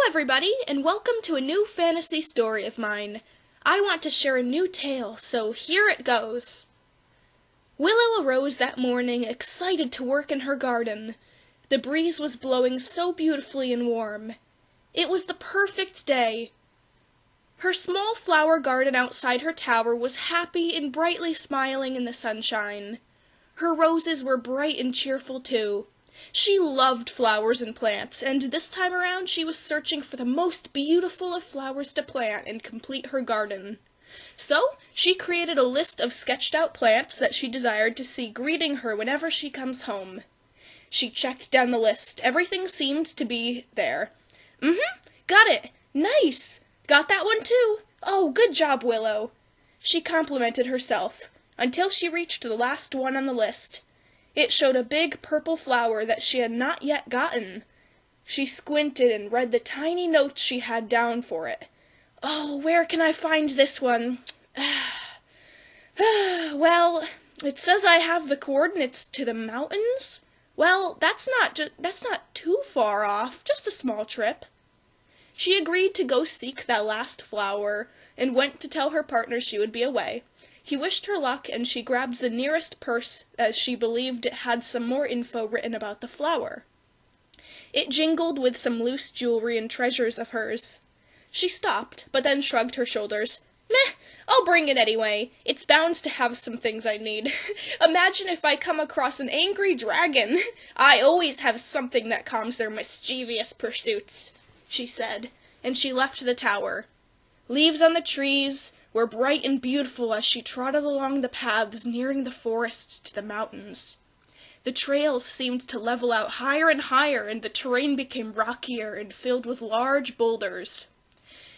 everybody, and welcome to a new fantasy story of mine. I want to share a new tale, so here it goes. Willow arose that morning excited to work in her garden. The breeze was blowing so beautifully and warm. It was the perfect day. Her small flower garden outside her tower was happy and brightly smiling in the sunshine. Her roses were bright and cheerful too. She loved flowers and plants, and this time around she was searching for the most beautiful of flowers to plant and complete her garden. So, she created a list of sketched-out plants that she desired to see greeting her whenever she comes home. She checked down the list. Everything seemed to be there. Got it. Nice. Got that one too. Oh, good job, Willow. She complimented herself, until she reached the last one on the list. It showed a big purple flower that she had not yet gotten. She squinted and read the tiny notes she had down for it. Oh, where can I find this one? Well, it says I have the coordinates to the mountains. Well, that's not too far off, just a small trip. She agreed to go seek that last flower, and went to tell her partner she would be away. He wished her luck, and she grabbed the nearest purse, as she believed it had some more info written about the flower. It jingled with some loose jewelry and treasures of hers. She stopped, but then shrugged her shoulders. Meh, I'll bring it anyway. It's bound to have some things I need. Imagine if I come across an angry dragon. I always have something that calms their mischievous pursuits, she said, and she left the tower. Leaves on the trees were bright and beautiful as she trotted along the paths nearing the forests to the mountains. The trails seemed to level out higher and higher, and the terrain became rockier and filled with large boulders.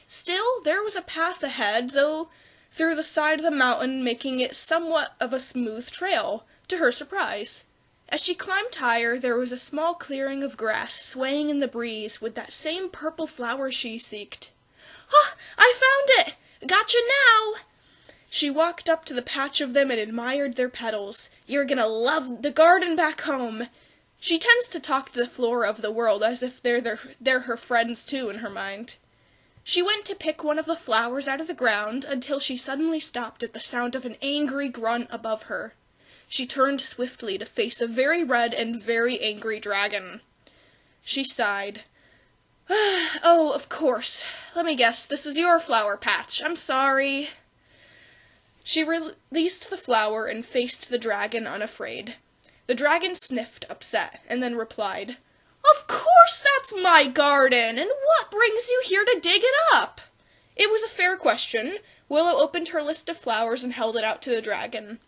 Still, there was a path ahead, though, through the side of the mountain, making it somewhat of a smooth trail, to her surprise. As she climbed higher, there was a small clearing of grass swaying in the breeze with that same purple flower she seeked. Ah, I found it! Gotcha now! She walked up to the patch of them and admired their petals. You're gonna love the garden back home. She tends to talk to the flora of the world as if they're her friends too in her mind. She went to pick one of the flowers out of the ground until she suddenly stopped at the sound of an angry grunt above her. She turned swiftly to face a very red and very angry dragon. She sighed. Oh, of course. Let me guess, this is your flower patch. I'm sorry. She released the flower and faced the dragon unafraid. The dragon sniffed, upset, and then replied, Of course that's my garden, and what brings you here to dig it up? It was a fair question. Willow opened her list of flowers and held it out to the dragon.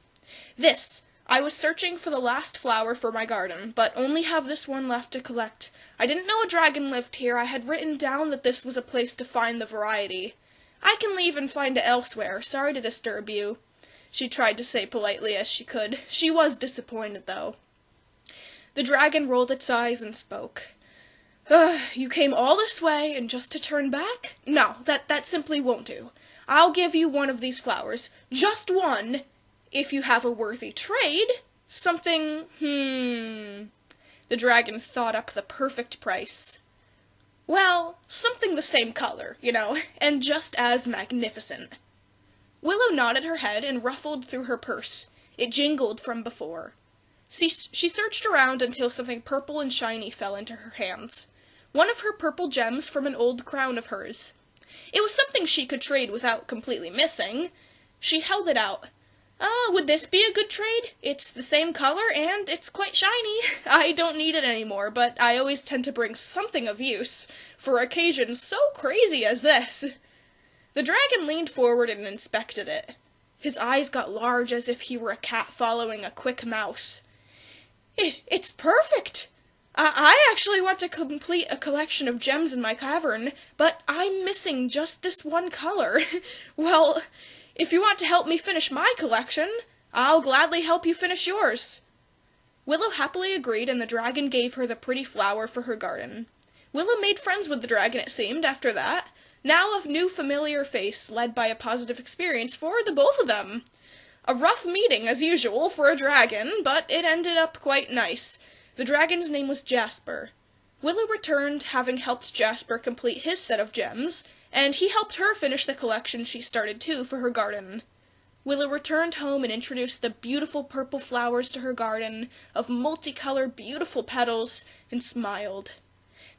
I was searching for the last flower for my garden, but only have this one left to collect. I didn't know a dragon lived here. I had written down that this was a place to find the variety. I can leave and find it elsewhere. Sorry to disturb you. She tried to say politely as she could. She was disappointed, though. The dragon rolled its eyes and spoke. You came all this way, and just to turn back? No, that simply won't do. I'll give you one of these flowers. Just one. If you have a worthy trade, something, The dragon thought up the perfect price. Well, something the same color, and just as magnificent. Willow nodded her head and ruffled through her purse. It jingled from before. She searched around until something purple and shiny fell into her hands. One of her purple gems from an old crown of hers. It was something she could trade without completely missing. She held it out. Would this be a good trade? It's the same color, and it's quite shiny. I don't need it anymore, but I always tend to bring something of use for occasions so crazy as this. The dragon leaned forward and inspected it. His eyes got large as if he were a cat following a quick mouse. It's perfect! I actually want to complete a collection of gems in my cavern, but I'm missing just this one color. Well, if you want to help me finish my collection, I'll gladly help you finish yours. Willow happily agreed, and the dragon gave her the pretty flower for her garden. Willow made friends with the dragon, it seemed, after that. Now a new familiar face, led by a positive experience for the both of them. A rough meeting, as usual, for a dragon, but it ended up quite nice. The dragon's name was Jasper. Willow returned, having helped Jasper complete his set of gems, and he helped her finish the collection she started too for her garden. Willow returned home and introduced the beautiful purple flowers to her garden, of multicolored beautiful petals, and smiled.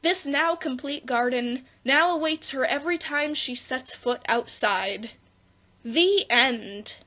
This now complete garden now awaits her every time she sets foot outside. The end.